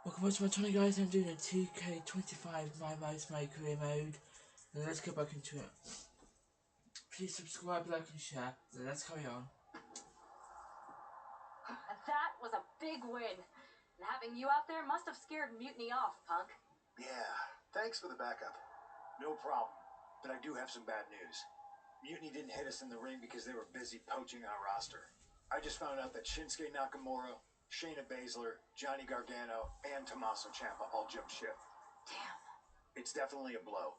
Welcome back to my channel, guys. I'm doing a 2K25 my most my career mode, and let's get back into it. Please subscribe, like and share, and let's carry on. That was a big win, and having you out there must have scared Mutiny off, punk. Yeah, thanks for the backup. No problem, but I do have some bad news. Mutiny didn't hit us in the ring because they were busy poaching our roster. I just found out that Shinsuke Nakamura, Shayna Baszler, Johnny Gargano, and Tommaso Ciampa all jumped ship. Damn. It's definitely a blow,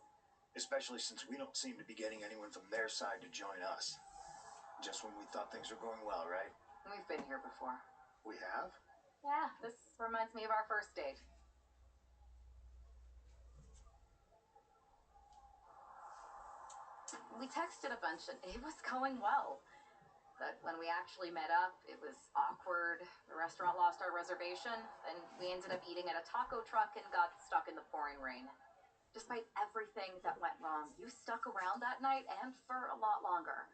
especially since we don't seem to be getting anyone from their side to join us. Just when we thought things were going well, right? We've been here before. We have? Yeah, this reminds me of our first date. We texted a bunch and it was going well. But when we actually met up, it was awkward. The restaurant lost our reservation, and we ended up eating at a taco truck and got stuck in the pouring rain. Despite everything that went wrong, you stuck around that night and for a lot longer.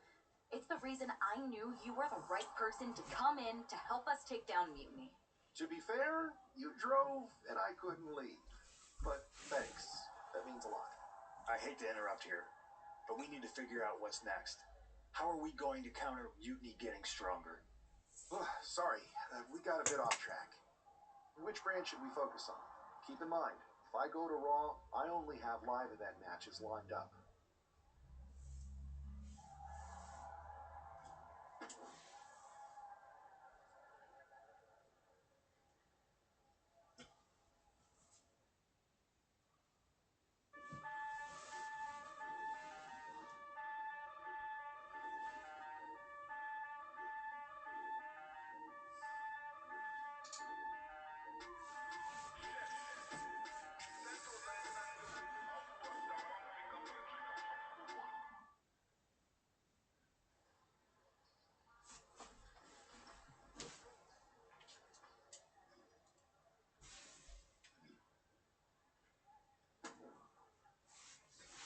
It's the reason I knew you were the right person to come in to help us take down Mutiny. To be fair, you drove and I couldn't leave. But thanks. That means a lot. I hate to interrupt here, but we need to figure out what's next. How are we going to counter Mutiny getting stronger? Sorry, we got a bit off track. Which brand should we focus on? Keep in mind, if I go to Raw, I only have live event matches lined up.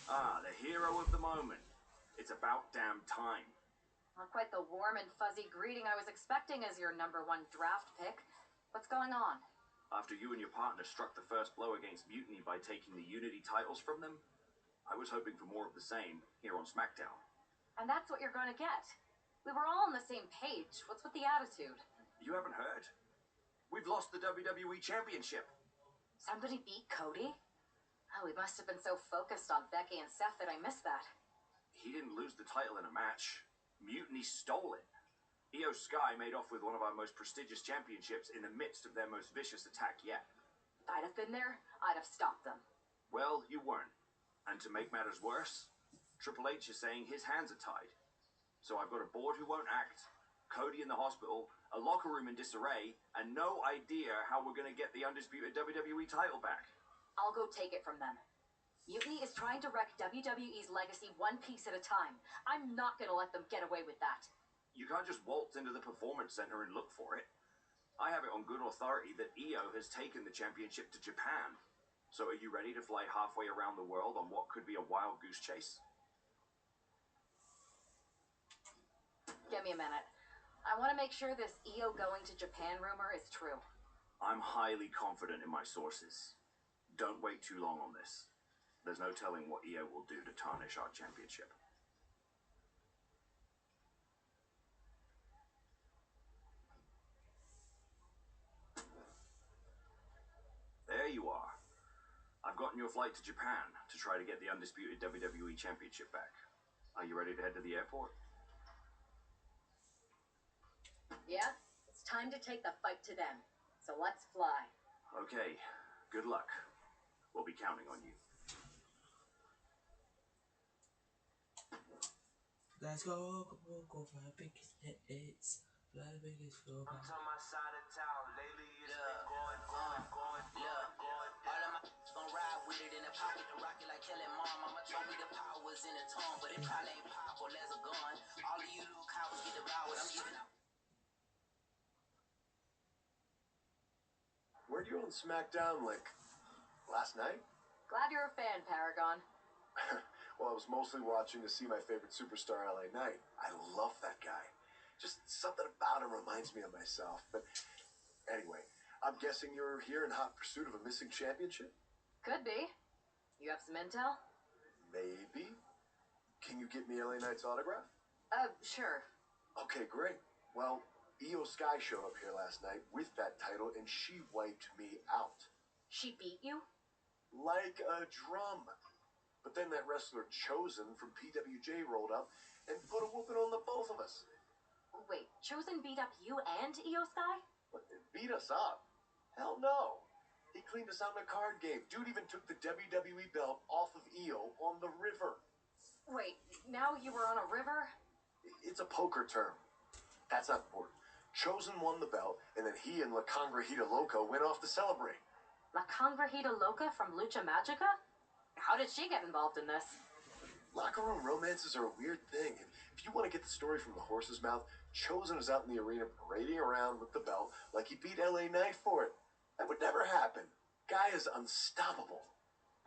Ah, the hero of the moment. It's about damn time. Not quite the warm and fuzzy greeting I was expecting as your #1 draft pick. What's going on? After you and your partner struck the first blow against Mutiny by taking the Unity titles from them, I was hoping for more of the same here on SmackDown. And that's what you're going to get. We were all on the same page. What's with the attitude? You haven't heard? We've lost the WWE Championship. Somebody beat Cody? Oh, we must have been so focused on Becky and Seth that I missed that. He didn't lose the title in a match. Mutiny stole it. Io Sky made off with one of our most prestigious championships in the midst of their most vicious attack yet. If I'd have been there, I'd have stopped them. Well, you weren't. And to make matters worse, Triple H is saying his hands are tied. So I've got a board who won't act, Cody in the hospital, a locker room in disarray, and no idea how we're going to get the undisputed WWE title back. I'll go take it from them. Mutiny is trying to wreck WWE's legacy one piece at a time. I'm not going to let them get away with that. You can't just waltz into the Performance Center and look for it. I have it on good authority that Io has taken the championship to Japan. So are you ready to fly halfway around the world on what could be a wild goose chase? Give me a minute. I want to make sure this Io going to Japan rumor is true. I'm highly confident in my sources. Don't wait too long on this. There's no telling what Io will do to tarnish our championship. There you are. I've gotten you a flight to Japan to try to get the undisputed WWE Championship back. Are you ready to head to the airport? Yeah? It's time to take the fight to them. So let's fly. Okay, good luck. We'll be counting on you. Let's go for the biggest hits, for the biggest floor. I'm to my side of town. Lately it's been going. All of my gon' ride with it in the pocket to rock it like Kelly Mom. Mama told me the power was in the tongue, but it probably ain't powerful as a gun. All of you little cowards get devoured. I'm giving out. Where'd you on SmackDown, last night? Glad you're a fan, Paragon. Well, I was mostly watching to see my favorite superstar, LA Knight. I love that guy. Just something about him reminds me of myself. But anyway, I'm guessing you're here in hot pursuit of a missing championship? Could be. You have some intel? Maybe. Can you get me LA Knight's autograph? Sure. Okay, great. Well, Io Sky showed up here last night with that title, and she wiped me out. She beat you? Like a drum. But then that wrestler Chosen from PWJ rolled up and put a whooping on the both of us. Wait, Chosen beat up you and Io Sky? But it beat us up? Hell no. He cleaned us out in a card game. Dude even took the WWE belt off of Io on the river. Wait, now you were on a river? It's a poker term. That's not important. Chosen won the belt, and then he and La Congrejita Loca went off to celebrate. La Congrejita Loca from Lucha Magica? How did she get involved in this? Locker room romances are a weird thing. If you want to get the story from the horse's mouth, Chosen was out in the arena parading around with the belt like he beat LA Knight for it. That would never happen. Guy is unstoppable.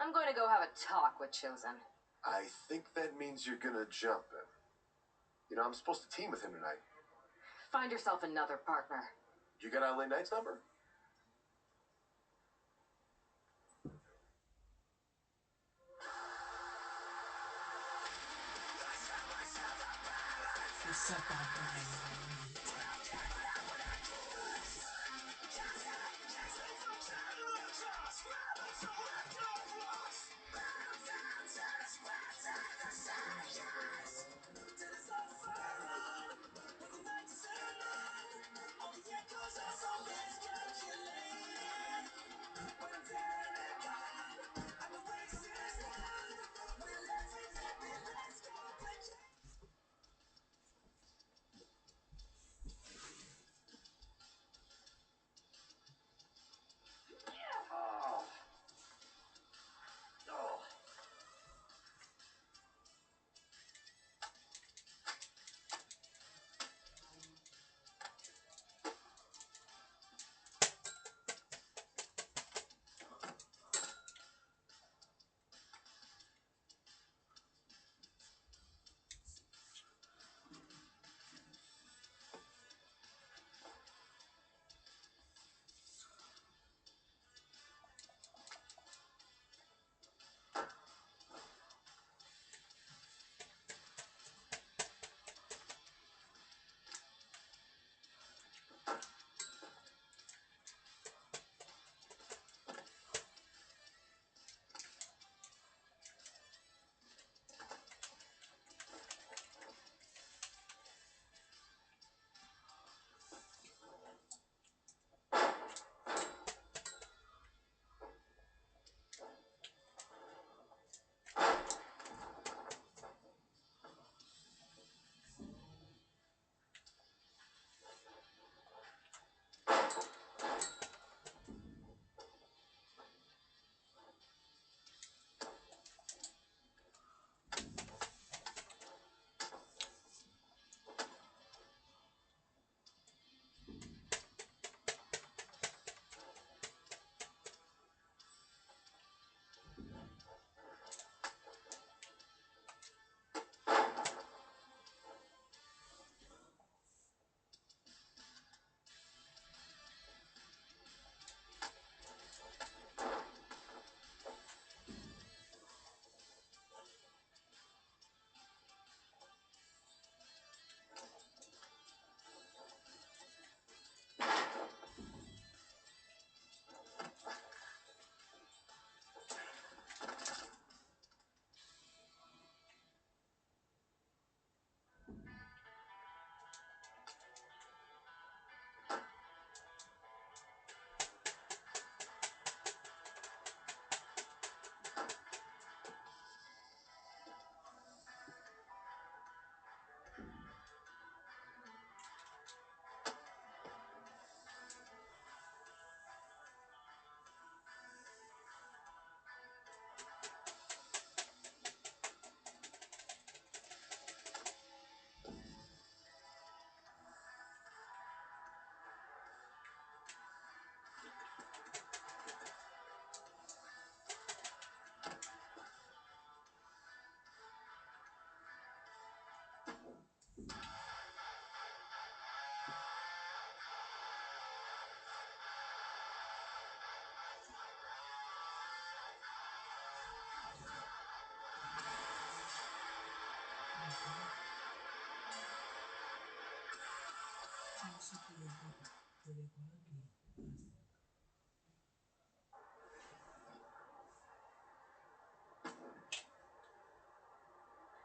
I'm going to go have a talk with Chosen. I think that means you're gonna jump him. You know, I'm supposed to team with him tonight. Find yourself another partner. You got LA Knight's number? You said that brain.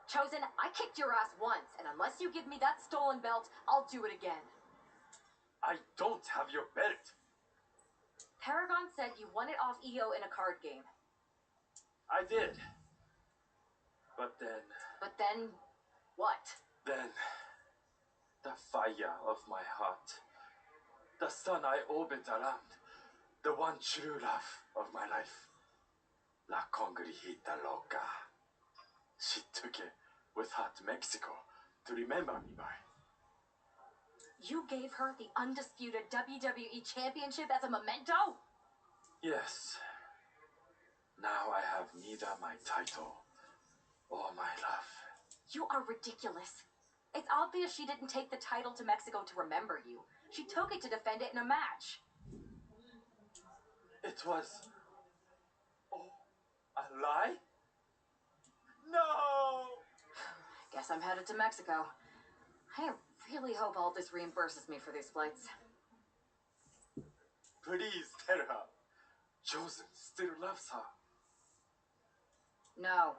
Chosen, I kicked your ass once, and unless you give me that stolen belt, I'll do it again. I don't have your belt. Paragon said you won it off EO in a card game. I did. But then, What? the fire of my heart, the sun I orbit around, the one true love of my life, La Congrijita Loca. She took it with her to Mexico to remember me by. You gave her the undisputed WWE Championship as a memento? Yes. Now I have neither my title or my love. You are ridiculous. It's obvious she didn't take the title to Mexico to remember you. She took it to defend it in a match. It was... oh, a lie? No! Guess I'm headed to Mexico. I really hope Aldous reimburses me for these flights. Please tell her. Chosen still loves her. No.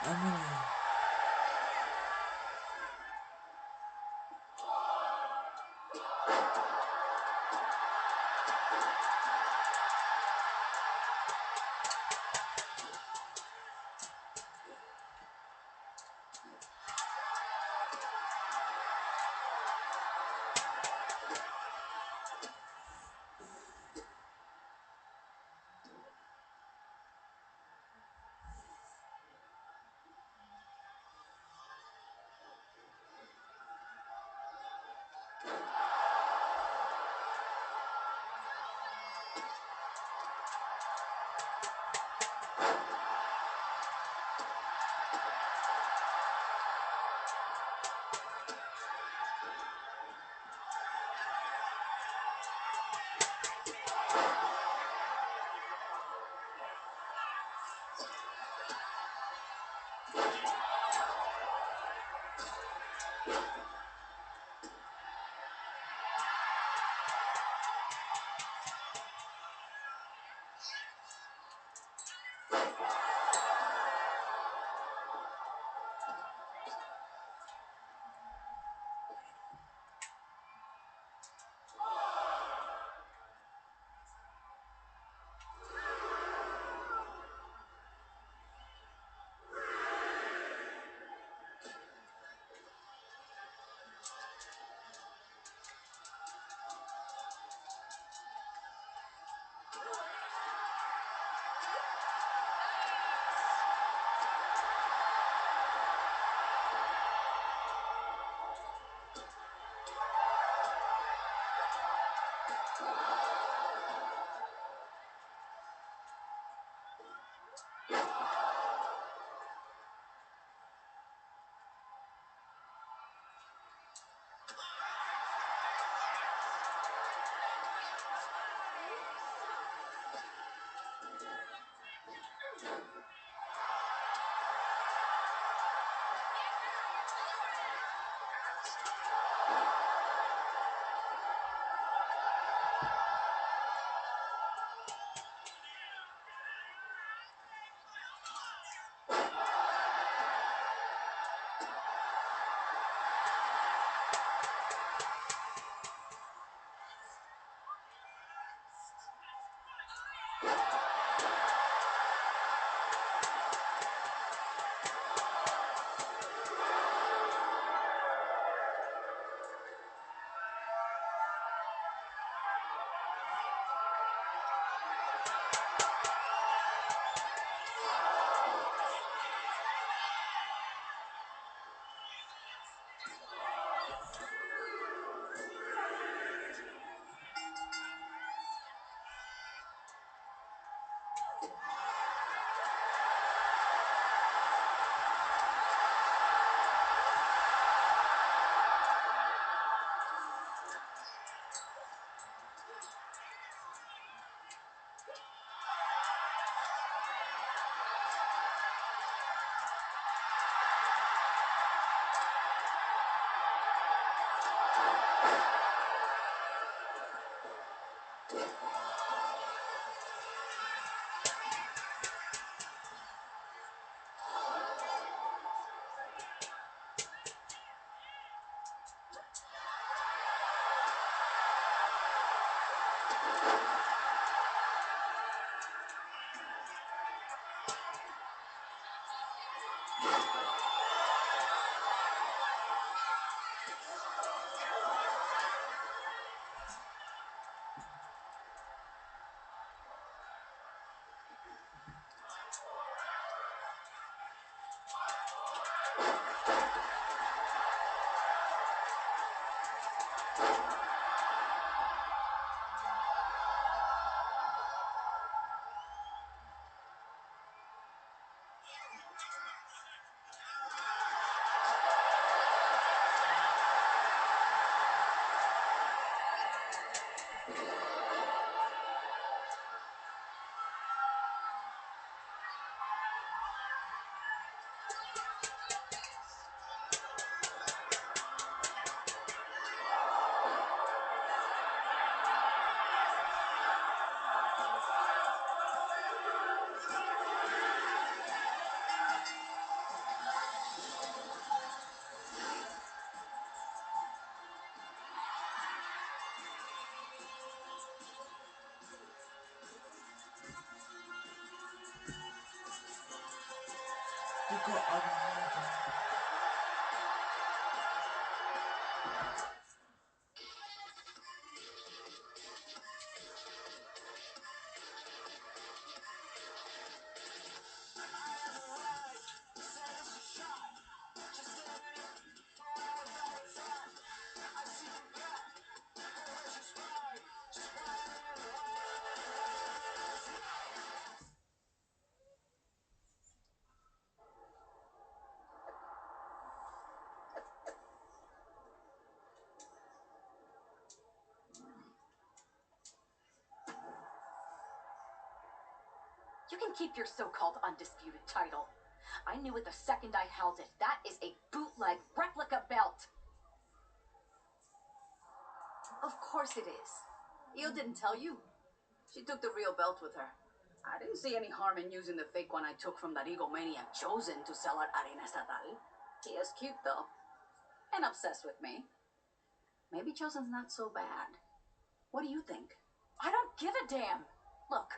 Emily. forgot I was hiding. You can keep your so-called undisputed title. I knew it the second I held it. That is a bootleg replica belt. Of course it is. Io didn't tell you. She took the real belt with her. I didn't see any harm in using the fake one I took from that egomaniac Chosen to sell at Arena Estatal. He is cute, though. And obsessed with me. Maybe Chosen's not so bad. What do you think? I don't give a damn. Look,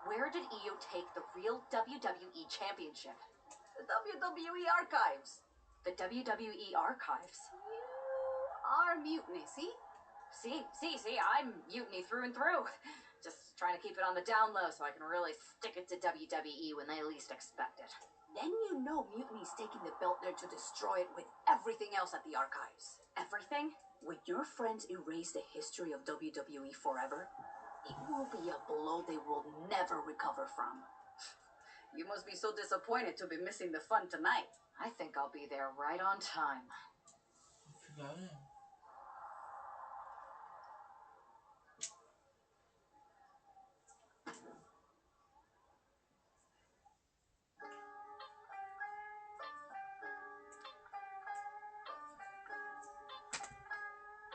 where did Io take the real WWE Championship? The WWE archives. The WWE archives. You are mutiny, see? See, I'm mutiny through and through. Just trying to keep it on the down low so I can really stick it to WWE when they least expect it. Then you know Mutiny's taking the belt there to destroy it with everything else at the archives. Everything? When your friends erase the history of WWE forever, it will be a blow they will never recover from. You must be so disappointed to be missing the fun tonight. I think I'll be there right on time. Off you go then.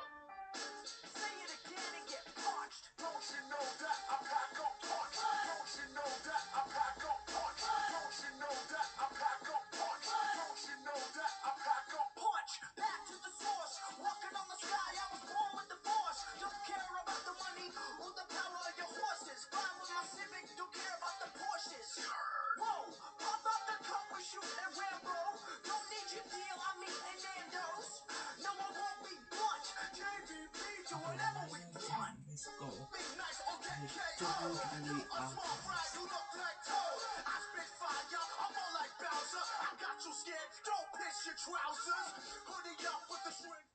Say it again and get punched. Don't you know that I pack a punch? Don't you know that I pack a punch? Don't you know that I pack a punch? Don't you know that I pack a punch? Back to the source. Walking on the sky, I was born with the force. Don't care about the money or the power of your horses. Fine with my Civic, don't care about the Porsches. Whoa, pop out the cup, we shoot and Rambo. Don't need your deal, I'm eating Nando's. No, I won't be blunt. JVP to whatever we want. Let's go. Be nice or get The KO. WWE You a small fry, archives. you look like Toad. I spit fire, I'm more like Bowser. I got you scared, don't piss your trousers. Hoodie up with the string.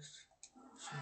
first. Sure.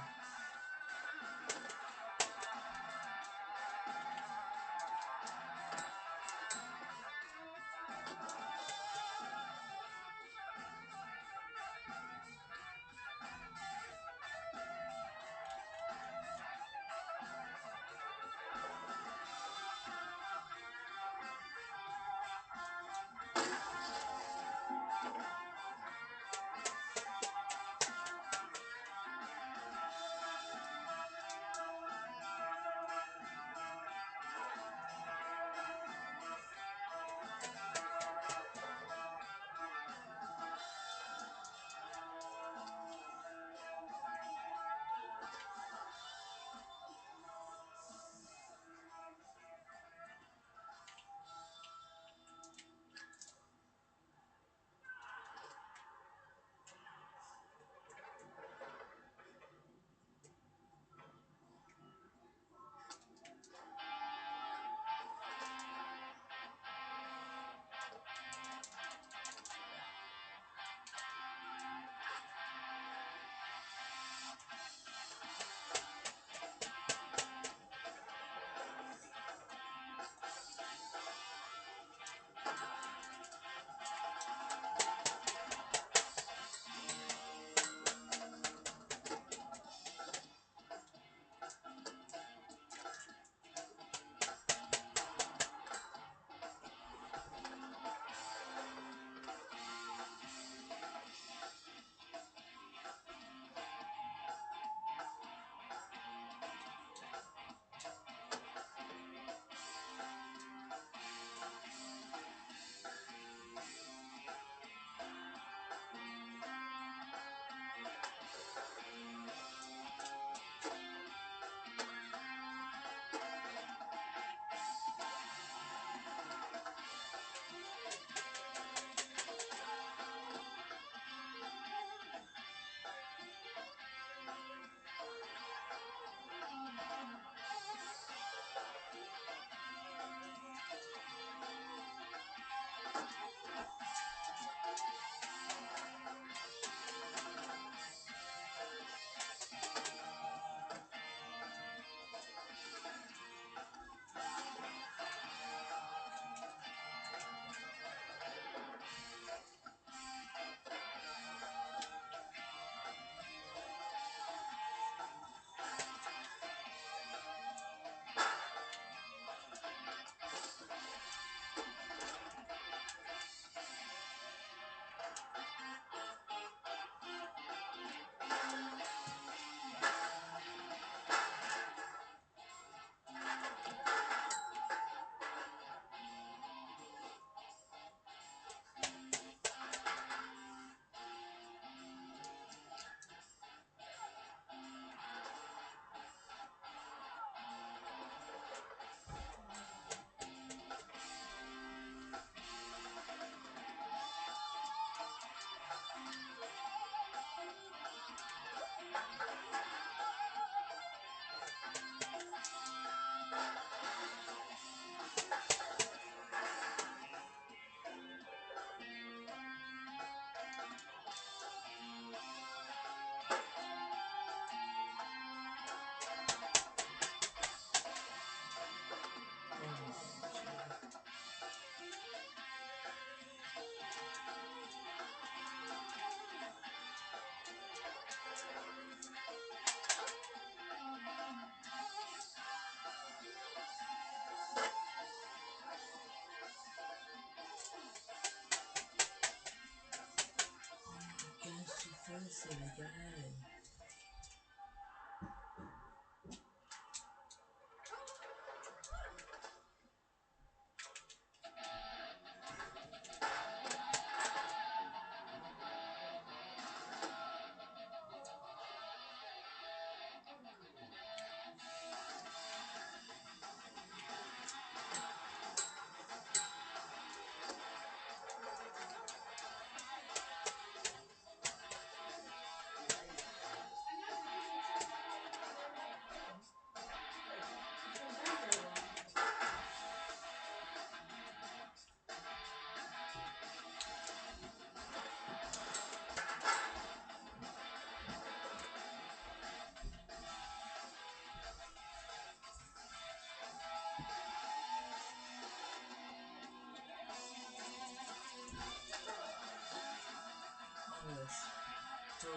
Against you first again.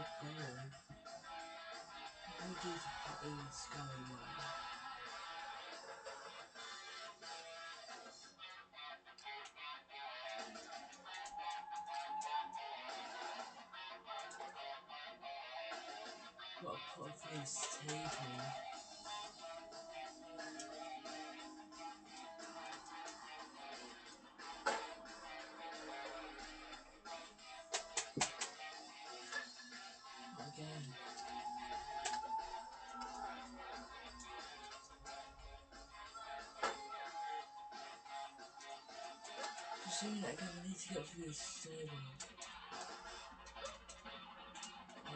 good going. What do I do to put this guy away? Gotta put a face table. Again. Just doing it again, I need to get through this table. Oh.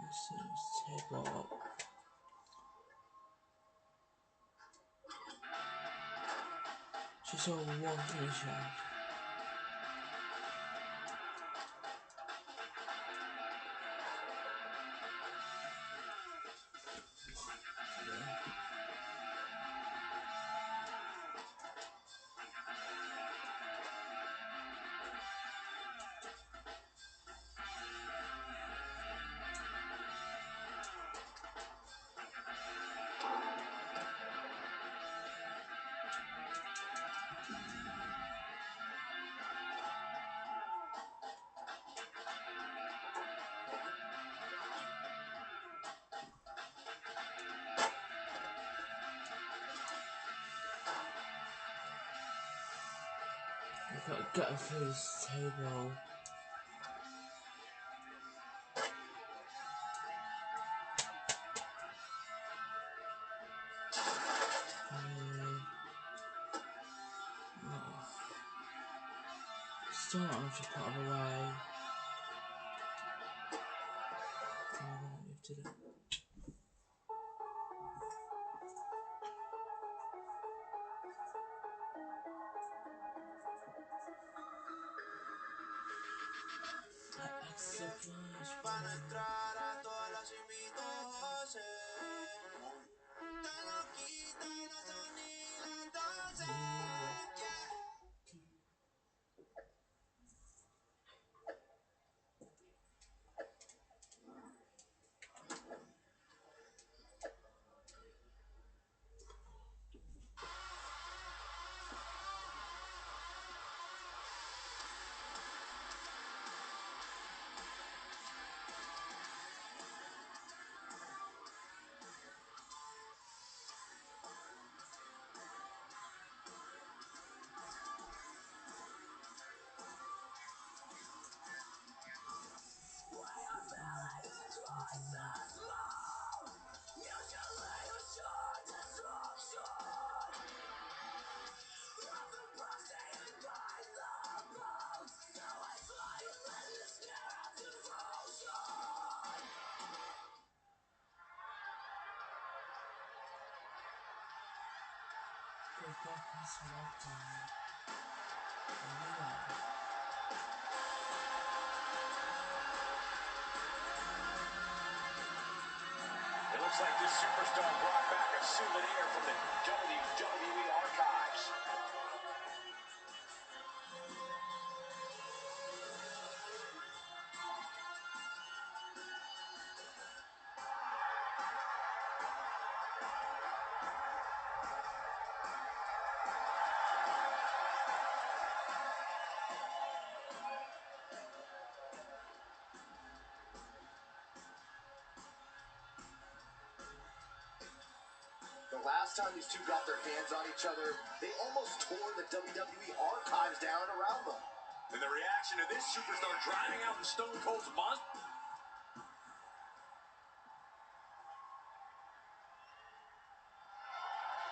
This table up. Just over one finish off. I've got to get through this table. Still not enough to put him away. Lifted it. Extra flash. Para entrar a todas las invito José. Te lo quita y no son ni las 12. Yeah. Go back and select yeah. It looks like this superstar brought back a souvenir from the WWE archives. last time these two got their hands on each other, they almost tore the WWE archives down around them. And the reaction to this superstar driving out in Stone Cold's monster.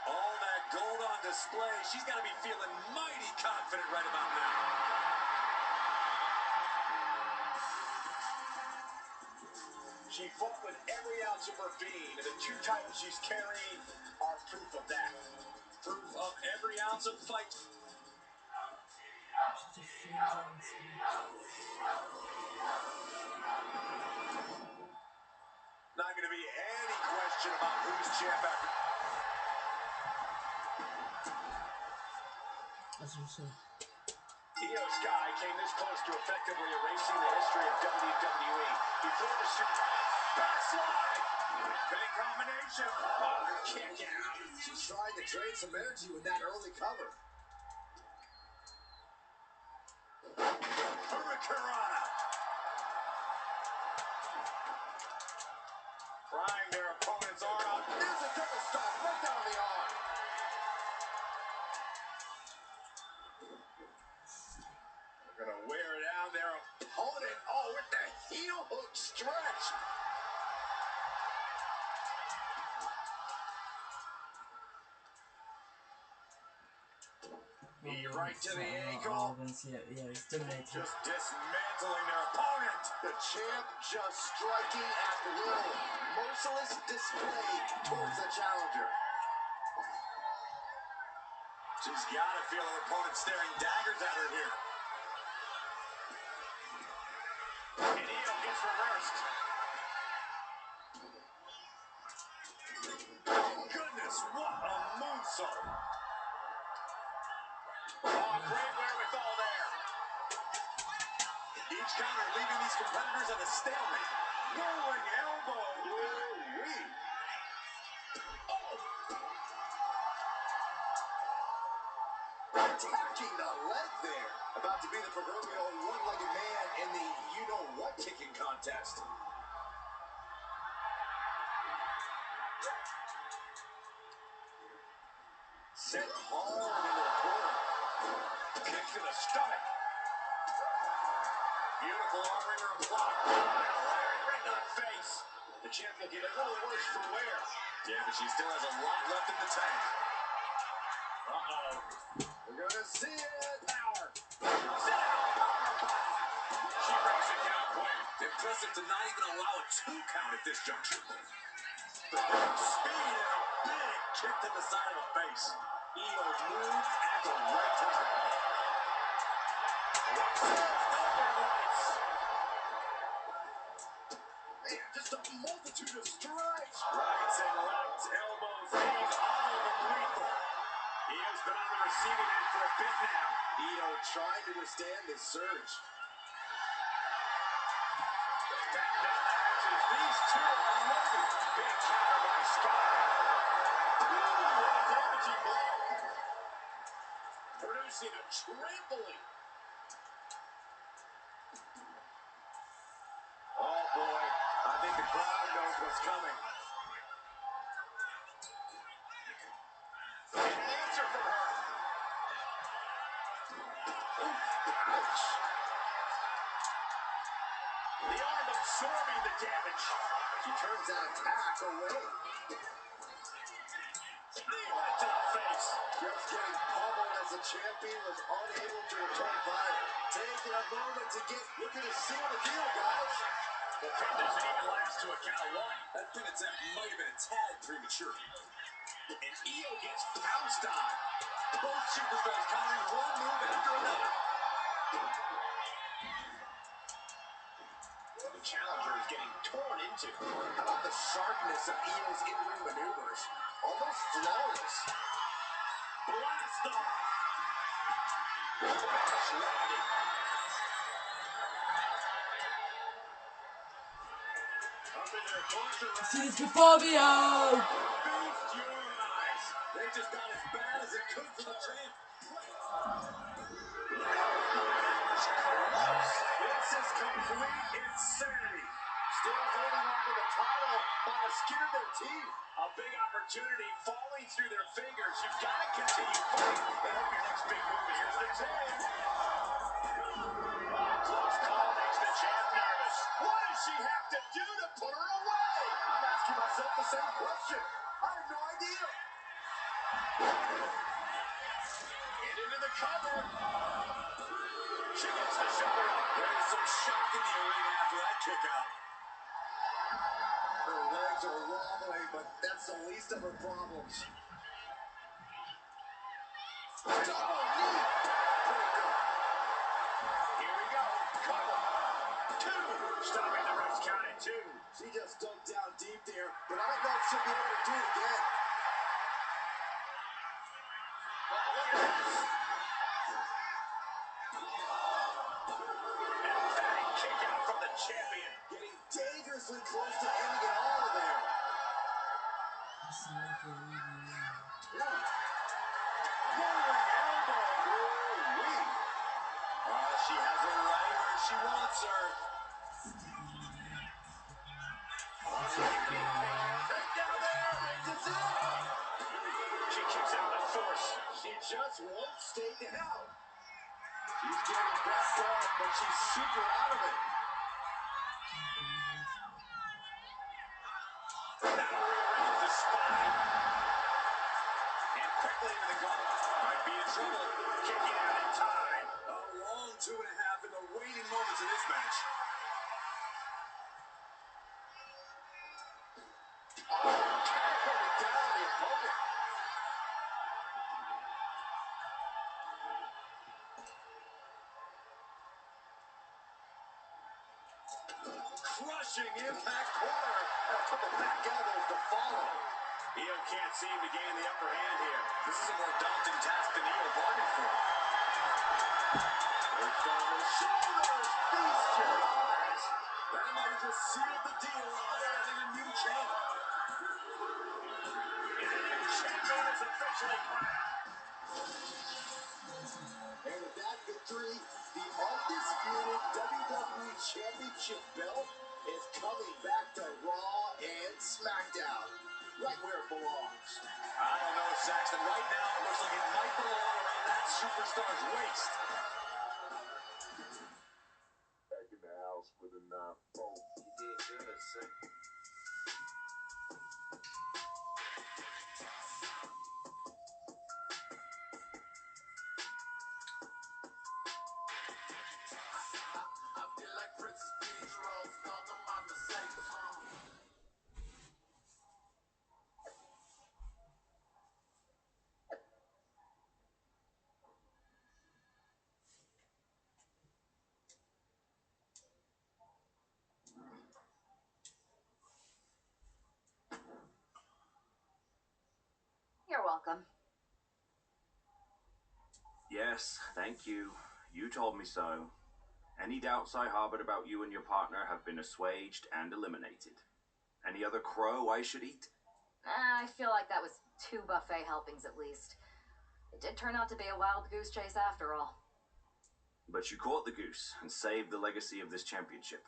All that gold on display. She's got to be feeling mighty confident right about now. She fought with every ounce of her being, and the 2 titles she's carrying are proof of that. Proof of every ounce of fight. Not going to be any question about who's champ after. That's what I'm saying. Io Sky came this close to effectively erasing the history of WWE before the super. Backslide! Big combination. Oh, can't get out. She's trying to drain some energy with that early cover. Hurricanrana. Prying their opponent's arm out. There's a double stop right down the arm. They're going to wear down their opponent. Oh, with the heel hook stretch. Knee right to the ankle. Yeah, he's dominating. Just dismantling their opponent. The champ just striking at will. Merciless display towards the challenger. She's got to feel her opponent staring daggers at her here. And Io gets reversed. Oh, goodness, what a moonsault. Oh, great wherewithal there. Each counter leaving these competitors at a stalemate. Rolling elbow. Woo-wee. Attacking the leg there. About to be the proverbial one-legged man in the you-know-what kicking contest. Sent hard into the corner. Kick to the stomach. Beautiful arm-wringer applied. Right to the face. The champ looking a little worse for wear. Yeah, but she still has a lot left in the tank. Uh-oh. We're going to see it. Power. Sit out, powerbomb. She breaks it down quick. Impressive to not even allow a 2 count at this juncture. Speed and a big kick to the side of the face. Io moves at the right time. Man, just a multitude of strikes. Rights and lefts, elbows, knees, all of them lethal. Io's been on the receiving end for a bit now. Io trying to withstand this surge. Back down the hatches. These two are loaded. Big counter by Sky. Ooh, what a damaging blow. Producing a trampling. Oh boy, I think the crowd knows what's coming. An answer from her. Ooh, ouch. The arm absorbing the damage. She turns that attack away. Knee right to the face. Just getting pummeled as the champion was unable to return fire. Taking a moment to get looking to seal the deal, guys. The pin doesn't even last to a count of 1. That pin attempt might have been a tad premature. And Io gets pounced on. Both superstars countering one move after another. The challenger is getting torn into. How about the sharpness of Io's in-ring maneuvers? Almost flawless. Blast off. Crash landing. Up in their closer range. See this before me, oh! Feast your eyes. They just got as bad as it could for the champ. This is complete insanity. Still holding on to the title by the skin of their teeth. A big opportunity falling. flowing through their fingers. You've got to continue fighting and hope your next big move is the pin. Close call makes the champ nervous. What does she have to do to put her away? I'm asking myself the same question. I have no idea. And into the cover. She gets the shoulder up. There's some shock in the arena after that kick out. Her legs are wobbling, but that's the least of her problems. Double knee backbreaker. Here we go. Cover. 2. Stopping the ref's count at 2. She just dug down deep there, but I don't know if she'll be able to do it again. Wow, look at this. Emphatic kick out from the champion. Getting dangerously close to ending it all there. Rolling elbow. Woo-wee. She has her right where she wants her. Right down there, this is it. She kicks out with force. She just won't stay down. She's getting backed up, but she's super out of it. That'll rearrange the spine. And quickly into the gut. Might be in trouble. Kicking out in time. A long 2.5 in the waning moments of this match. Tackling down the opponent. Crushing impact corner. A couple back elbows to follow. Io can't seem to gain the upper hand here. This is a more daunting task than Io bargained for. Worked on the shoulders. Feast your eyes. That might have just sealed the deal of adding a new champ. Champion is officially crowned. And with that victory, the undisputed WWE Championship belt is coming back to Raw and SmackDown. Right where it belongs. I don't know, Saxton. Right now, it looks like it might belong around that superstar's waist. Back in the house with a 9-4. You did good, son. I feel like Princess Peach Rose, don't know my mistakes. You're welcome. Yes, thank you. You told me so. Any doubts I harbored about you and your partner have been assuaged and eliminated. Any other crow I should eat? I feel like that was 2 buffet helpings at least. It did turn out to be a wild goose chase after all. But you caught the goose and saved the legacy of this championship.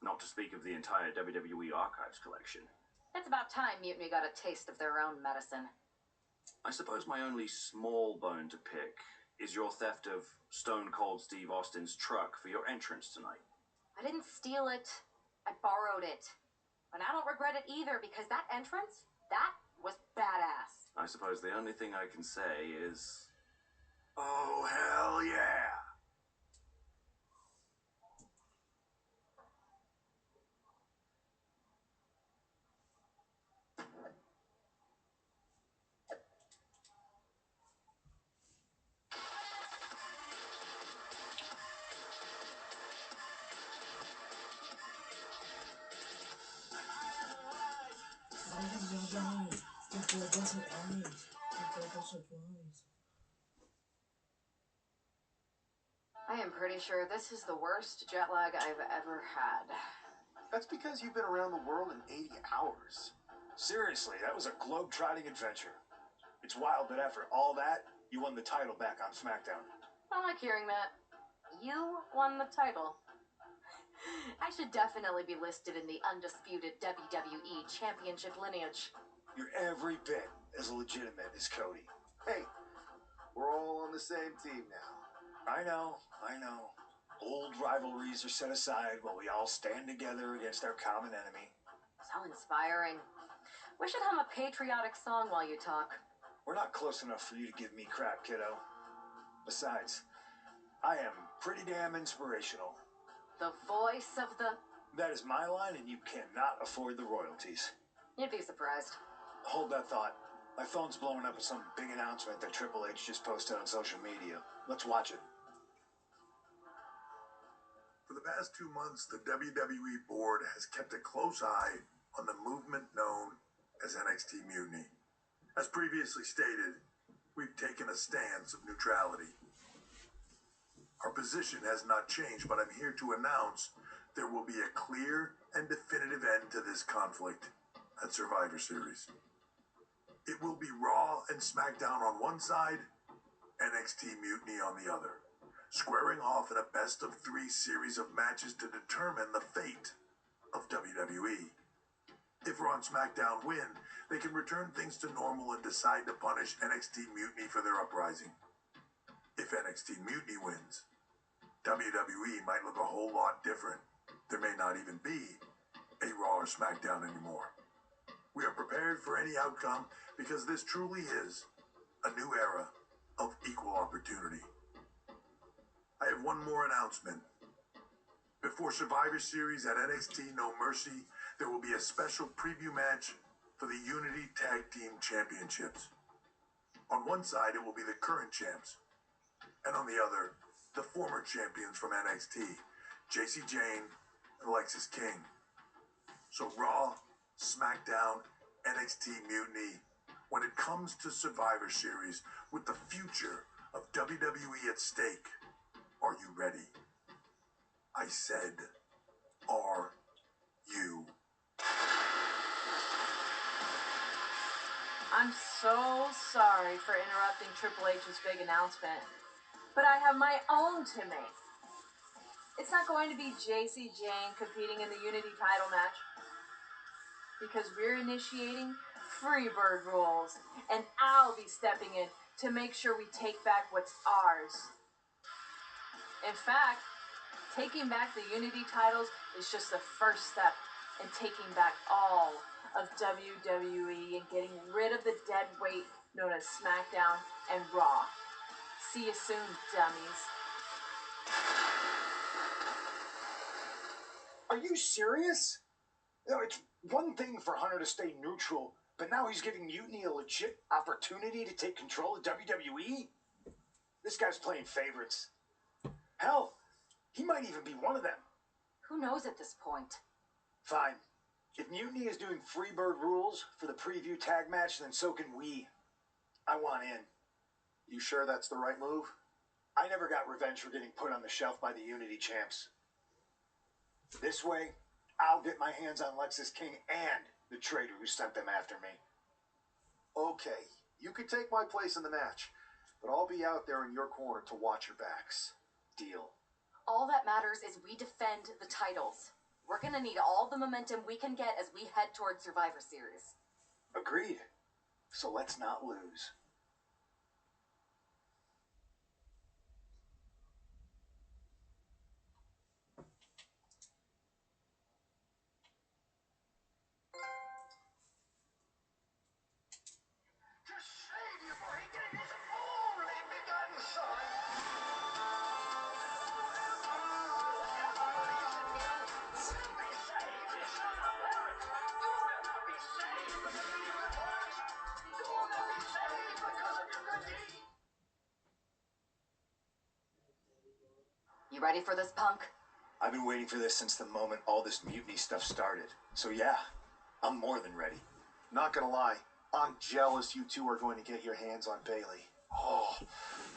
Not to speak of the entire WWE Archives collection. It's about time Mutiny got a taste of their own medicine. I suppose my only small bone to pick is your theft of Stone Cold Steve Austin's truck for your entrance tonight. I didn't steal it. I borrowed it. And I don't regret it either because that entrance, that was badass. I suppose the only thing I can say is, oh, hell yeah! I am pretty sure this is the worst jet lag I've ever had. That's because you've been around the world in 80 hours. Seriously, that was a globe-trotting adventure. It's wild that after all that, you won the title back on SmackDown. I like hearing that. You won the title. I should definitely be listed in the undisputed WWE Championship lineage. You're every bit as legitimate as Cody. Hey, we're all on the same team now. I know. Old rivalries are set aside while we all stand together against our common enemy. So inspiring. We should hum a patriotic song while you talk. We're not close enough for you to give me crap, kiddo. Besides, I am pretty damn inspirational. The voice of the... That is my line, and you cannot afford the royalties. You'd be surprised. Hold that thought. My phone's blowing up with some big announcement that Triple H just posted on social media. Let's watch it. For the past 2 months, the WWE board has kept a close eye on the movement known as NXT Mutiny. As previously stated, we've taken a stance of neutrality. Our position has not changed, but I'm here to announce there will be a clear and definitive end to this conflict at Survivor Series. It will be Raw and SmackDown on one side, NXT Mutiny on the other, squaring off in a best-of-3 series of matches to determine the fate of WWE. If Raw and SmackDown win, they can return things to normal and decide to punish NXT Mutiny for their uprising. If NXT Mutiny wins, WWE might look a whole lot different. There may not even be a Raw or SmackDown anymore. We are prepared for any outcome because this truly is a new era of equal opportunity. I have one more announcement. Before Survivor Series at NXT No Mercy, there will be a special preview match for the Unity Tag Team Championships. On one side, it will be the current champs, and on the other, the former champions from NXT, JC Jane and Alexis King. So Raw, SmackDown, NXT Mutiny, when it comes to Survivor Series with the future of WWE at stake, are you ready? I said, are you? I'm so sorry for interrupting Triple H's big announcement, but I have my own to make. It's not going to be JC Jane competing in the Unity title match because we're initiating Freebird rules, and I'll be stepping in to make sure we take back what's ours. In fact, taking back the Unity titles is just the first step in taking back all of WWE and getting rid of the dead weight known as SmackDown and Raw. See you soon, dummies. Are you serious? You know, it's one thing for Hunter to stay neutral, but now he's giving Mutiny a legit opportunity to take control of WWE? This guy's playing favorites. Hell, he might even be one of them. Who knows at this point? Fine. If Mutiny is doing Freebird rules for the preview tag match, then so can we. I want in. You sure that's the right move? I never got revenge for getting put on the shelf by the Unity champs. This way, I'll get my hands on Lexis King and the traitor who sent them after me. Okay, you could take my place in the match, but I'll be out there in your corner to watch your backs. Deal. All that matters is we defend the titles. We're gonna need all the momentum we can get as we head towards Survivor Series. Agreed. So let's not lose. To save you, boy, he gave his only begotten son. Will be saved. It's not apparent. You will not be saved because of your good works. You will not be saved because of your good deeds. You ready for this, punk? I've been waiting for this since the moment all this mutiny stuff started. So yeah, I'm more than ready. Not gonna lie, I'm jealous you two are going to get your hands on Bayley. Oh,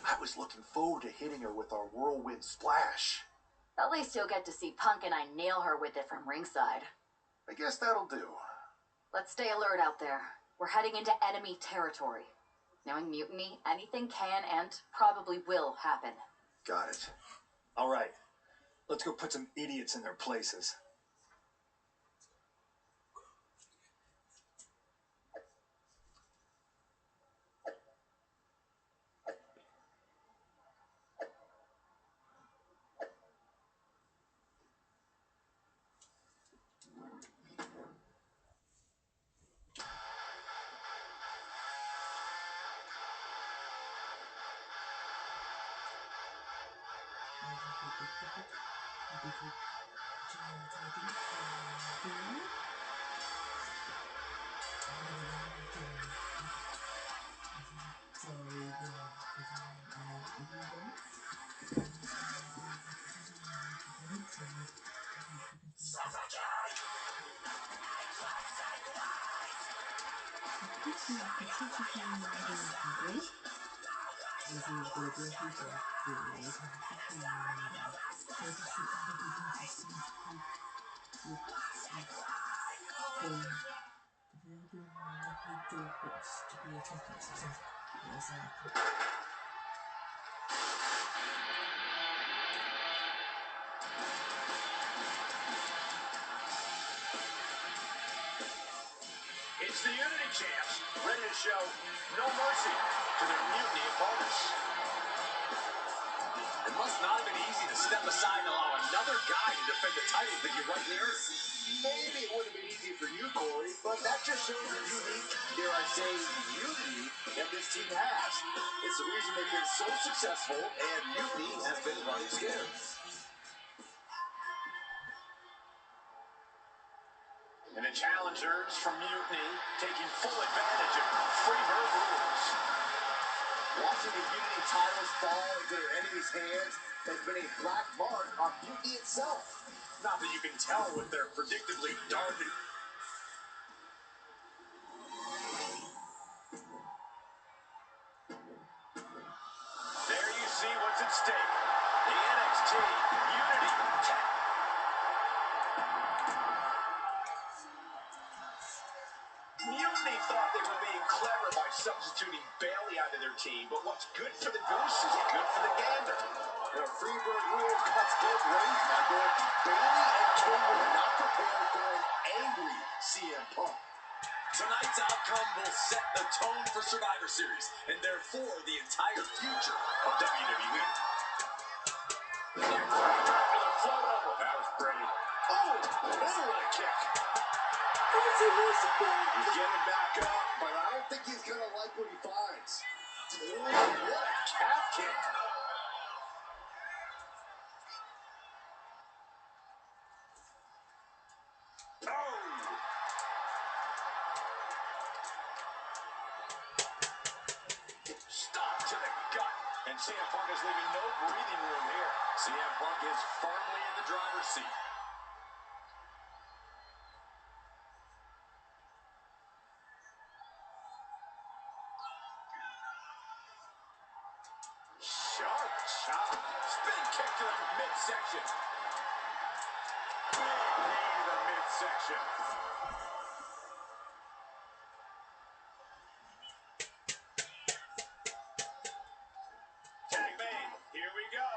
I was looking forward to hitting her with our whirlwind splash. At least you'll get to see Punk and I nail her with it from ringside. I guess that'll do. Let's stay alert out there. We're heading into enemy territory. Knowing Mutiny, anything can and probably will happen. Got it. All right, let's go put some idiots in their places. It's the Unity Champs, ready to show no mercy to their mutiny opponents. It must not have been easy to step aside and allow another guy to defend the title that you rightly earned. Maybe it would have been easy for you, Corey, but that just shows the unique, dare I say, unity that this team has. It's the reason they've been so successful, and Mutiny has been running scared. And the challengers from Mutiny taking full advantage of Freebird rules. Watching the Unity titles fall into their enemies' hands has been a black mark on Mutiny itself. Not that you can tell with their predictably dark and there you see what's at stake. The NXT Unity. Mutiny thought they were being clever by substituting Bailey out of their team, but what's good for the goose is good for the gander. The Freebird rule cuts both ways, Michael. Bailey and King were not prepared for an angry CM Punk. Tonight's outcome will set the tone for Survivor Series, and therefore the entire future of WWE. That was pretty. Oh, overhead kick. He's getting back up, but I don't think he's gonna like what he finds. Ooh, what a calf kick. Stop to the gut. And CM Punk is leaving no breathing room here. CM Punk is firmly in the driver's seat. Sharp chop. Spin kick to the midsection. Big knee to the midsection. Tag made. Here we go.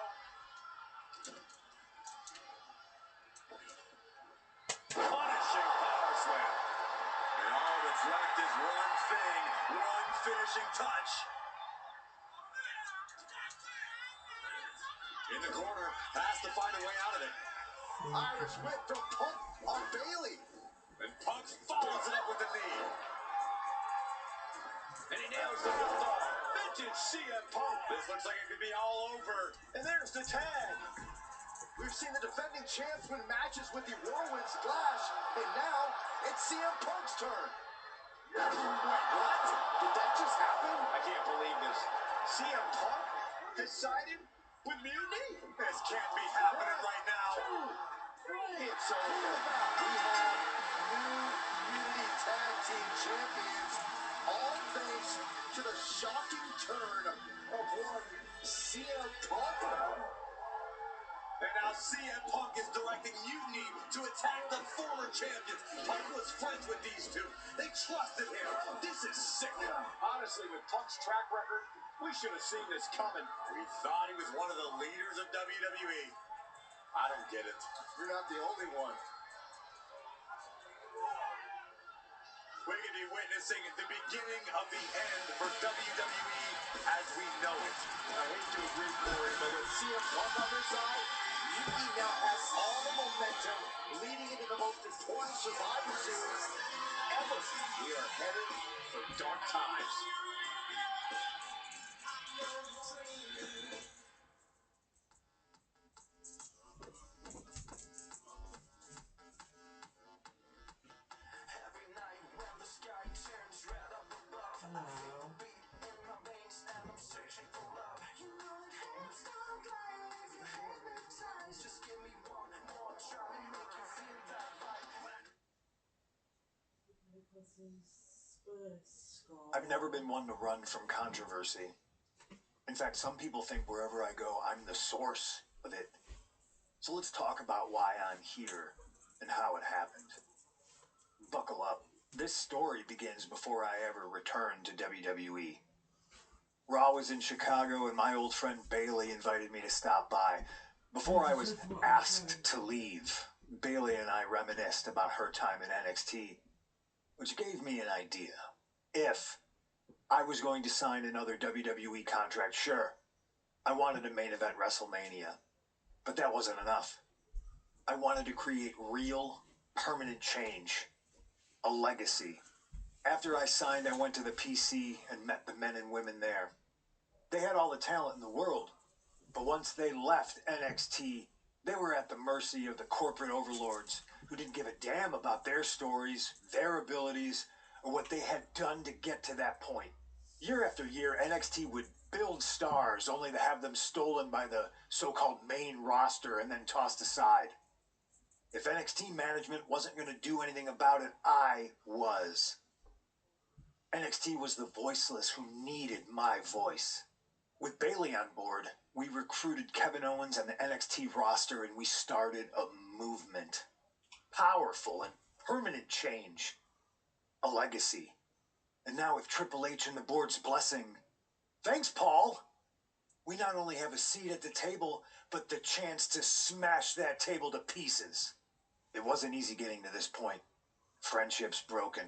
Punishing power slam. And all that's left is one thing, one finishing touch. In the corner, has to find a way out of it. Irish whip from Punk on Bailey. And Punk follows it up with the knee. And he nails the bulldog. Vintage CM Punk. This looks like it could be all over. And there's the tag. We've seen the defending champs win matches with the Whirlwind Splash, and now it's CM Punk's turn. What? Did that just happen? I can't believe this. CM Punk decided with Mutiny? This can't be happening right now. It's over. We have new Unity Tag Team Champions, all thanks to the shocking turn of one CM Punk. And now CM Punk is directing Mutiny to attack the former champions. Punk was friends with these two. They trusted him. This is sick. Honestly, with Punk's track record, we should have seen this coming. We thought he was one of the leaders of WWE. I don't get it. You're not the only one. We could be witnessing the beginning of the end for WWE as we know it. I hate to agree, Corey, but with CM Punk on their side, Mutiny now has all the momentum leading into the most important Survivor Series ever. We are headed for dark times. I've never been one to run from controversy. In fact, some people think wherever I go, I'm the source of it. So let's talk about why I'm here and how it happened. Buckle up. This story begins before I ever returned to WWE. Raw was in Chicago, and my old friend Bailey invited me to stop by. Before I was asked to leave, Bailey and I reminisced about her time in NXT, which gave me an idea. If I was going to sign another WWE contract, sure, I wanted to main event WrestleMania, but that wasn't enough. I wanted to create real, permanent change, a legacy. After I signed, I went to the PC and met the men and women there. They had all the talent in the world, but once they left NXT, they were at the mercy of the corporate overlords who didn't give a damn about their stories, their abilities, or what they had done to get to that point. Year after year, NXT would build stars only to have them stolen by the so-called main roster and then tossed aside. If NXT management wasn't going to do anything about it, I was. NXT was the voiceless who needed my voice. With Bailey on board, we recruited Kevin Owens and the NXT roster, and we started a movement. Powerful and permanent change. A legacy. And now with Triple H and the board's blessing, thanks, Paul! We not only have a seat at the table, but the chance to smash that table to pieces. It wasn't easy getting to this point. Friendships broken.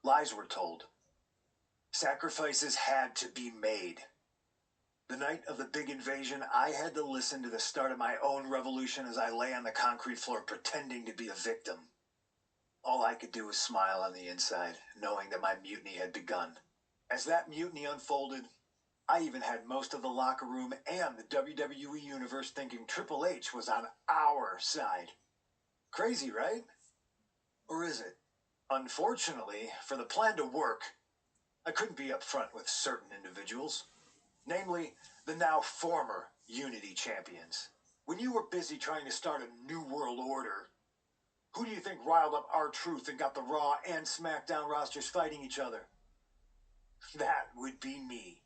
Lies were told. Sacrifices had to be made. The night of the big invasion, I had to listen to the start of my own revolution as I lay on the concrete floor pretending to be a victim. All I could do was smile on the inside, knowing that my mutiny had begun. As that mutiny unfolded, I even had most of the locker room and the WWE universe thinking Triple H was on our side. Crazy, right? Or is it? Unfortunately, for the plan to work, I couldn't be upfront with certain individuals. Namely, the now former Unity champions. When you were busy trying to start a new world order, who do you think riled up R-Truth and got the Raw and SmackDown rosters fighting each other? That would be me.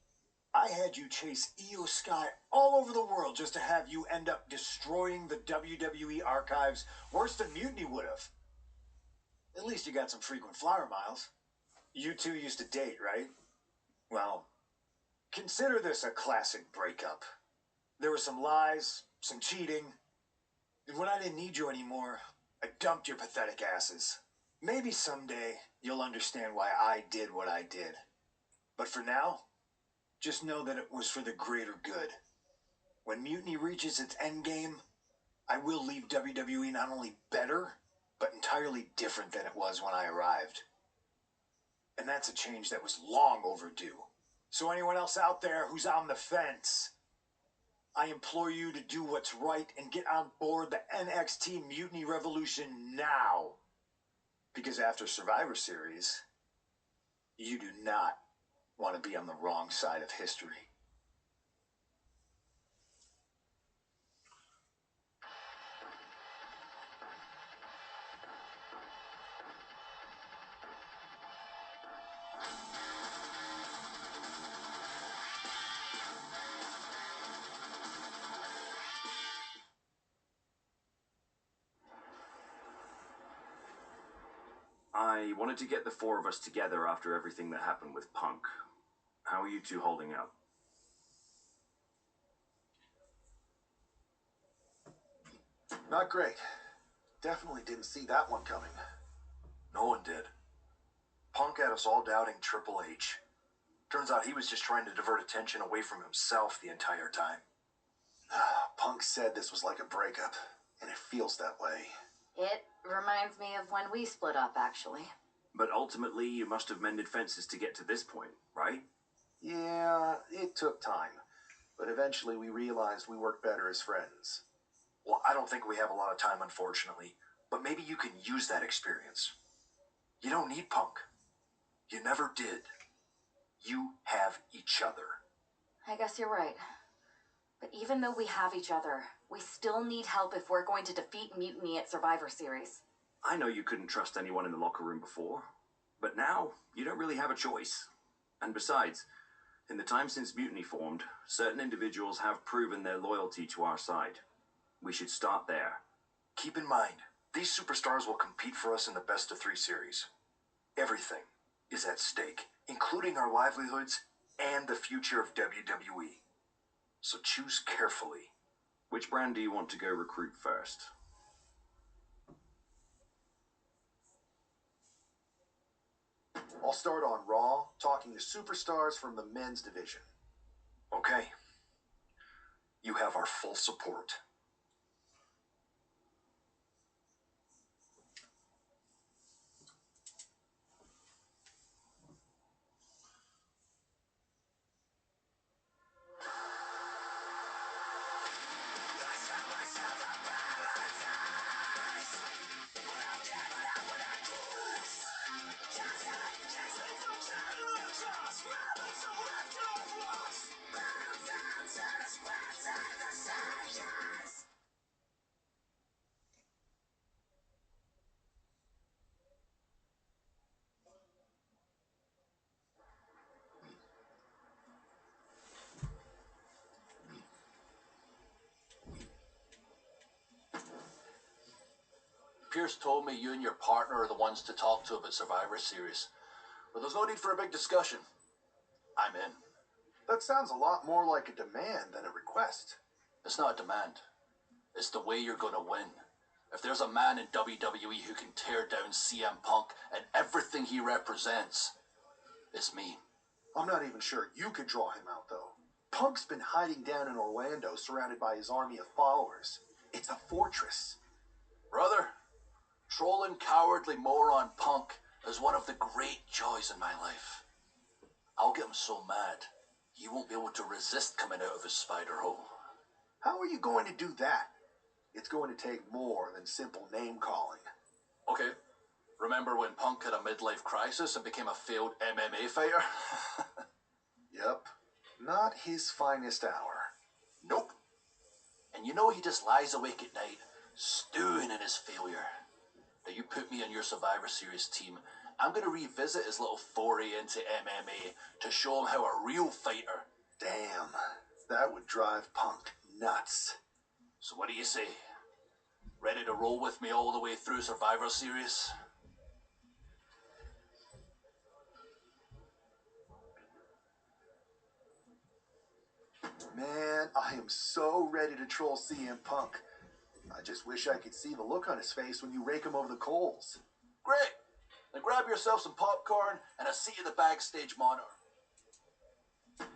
I had you chase Io Sky all over the world just to have you end up destroying the WWE archives worse than Mutiny would have. At least you got some frequent flyer miles. You two used to date, right? Well, consider this a classic breakup. There were some lies, some cheating, and when I didn't need you anymore, I dumped your pathetic asses. Maybe someday you'll understand why I did what I did. But for now, just know that it was for the greater good. When Mutiny reaches its endgame, I will leave WWE not only better, but entirely different than it was when I arrived. And that's a change that was long overdue. So anyone else out there who's on the fence, I implore you to do what's right and get on board the NXT Mutiny Revolution now. Because after Survivor Series, you do not want to be on the wrong side of history. I wanted to get the four of us together after everything that happened with Punk. How are you two holding up? Not great. Definitely didn't see that one coming. No one did. Punk had us all doubting Triple H. Turns out he was just trying to divert attention away from himself the entire time. Punk said this was like a breakup, and it feels that way. It reminds me of when we split up, actually. But ultimately, you must have mended fences to get to this point, right? Yeah, it took time. But eventually we realized we work better as friends. Well, I don't think we have a lot of time, unfortunately. But maybe you can use that experience. You don't need Punk. You never did. You have each other. I guess you're right. But even though we have each other, we still need help if we're going to defeat Mutiny at Survivor Series. I know you couldn't trust anyone in the locker room before. But now, you don't really have a choice. And besides, in the time since Mutiny formed, certain individuals have proven their loyalty to our side. We should start there. Keep in mind, these superstars will compete for us in the best-of-3 series. Everything is at stake, including our livelihoods and the future of WWE. So choose carefully. Which brand do you want to go recruit first? I'll start on Raw, talking to superstars from the men's division. Okay. You have our full support. Pierce told me you and your partner are the ones to talk to about Survivor Series. But there's no need for a big discussion. I'm in. That sounds a lot more like a demand than a request. It's not a demand. It's the way you're gonna win. If there's a man in WWE who can tear down CM Punk and everything he represents, it's me. I'm not even sure you could draw him out, though. Punk's been hiding down in Orlando, surrounded by his army of followers. It's a fortress. Brother, trolling cowardly moron Punk is one of the great joys in my life. I'll get him so mad, he won't be able to resist coming out of his spider hole. How are you going to do that? It's going to take more than simple name-calling. Okay, remember when Punk had a midlife crisis and became a failed MMA fighter? Yep. Not his finest hour. Nope. And you know he just lies awake at night, stewing in his failure. Now you put me on your Survivor Series team, I'm going to revisit his little foray into MMA to show him how a real fighter... Damn, that would drive Punk nuts. So what do you say? Ready to roll with me all the way through Survivor Series? Man, I am so ready to troll CM Punk. I just wish I could see the look on his face when you rake him over the coals. Great! Then grab yourself some popcorn and a seat in the backstage monitor. What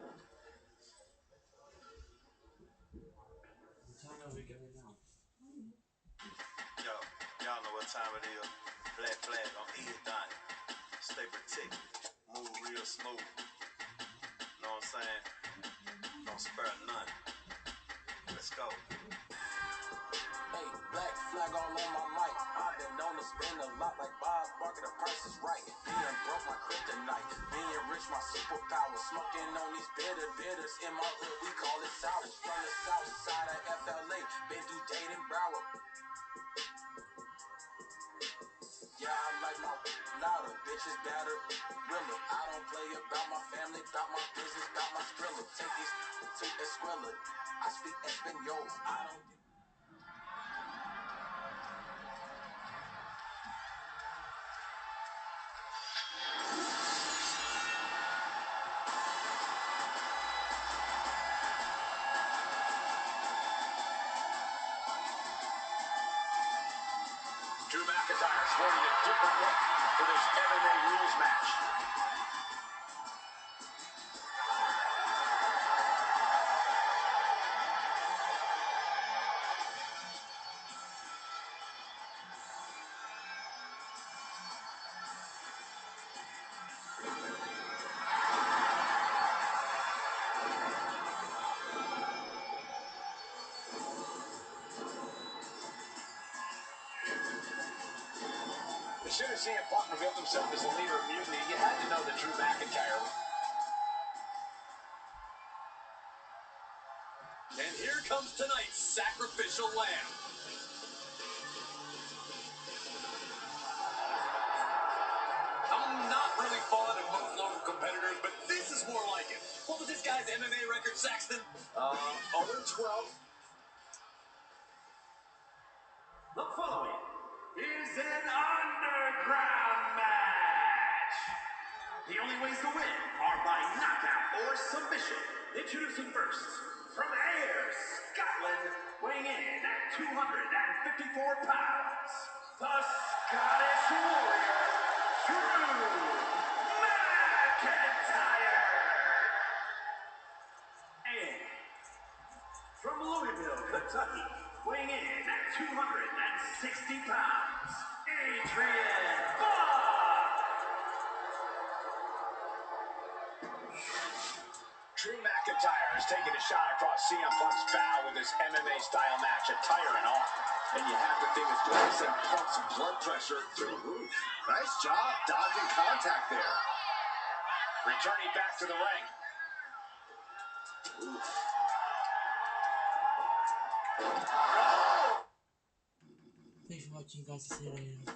time are we going now? Yo, y'all know what time it is. Black flag on everything. Stay protected. Move real smooth. Know what I'm saying? Don't spare none. Let's go. Hey, black flag all on my mic. I've been known to spend a lot like Bob Barker, the price is right. Being broke, my kryptonite. Being rich, my superpower. Smoking on these bitters. In my hood, we call it sour. From the south side of FLA. Been through Dade and Broward. Yeah, I like my louder. Bitches better. Realer. I don't play about my family, about my business, about my skrilla. Take these to Esquilla. I speak Espanol. I don't... Drew McIntyre sporting a different look for this MMA rules match. As soon as CM Punk revealed himself as the leader of Mutiny, you had to know that Drew McIntyre. And here comes tonight's sacrificial lamb. I'm not Saxton? 0-12. The following is an underground match. The only ways to win are by knockout or submission. Introducing first, from Ayr, Scotland, weighing in at 254 pounds, the Scottish Warrior, Drew McIntyre. And from Louisville, Kentucky, weighing in at 260 pounds, Adrian Bond. Drew McIntyre is taking a shot across CM Punk's bow with his MMA-style match attire and all. And you have to think it's going to send Punk's blood pressure through the roof. Nice job dodging contact there. Returning back to the ring. Thanks for watching, guys. See you later.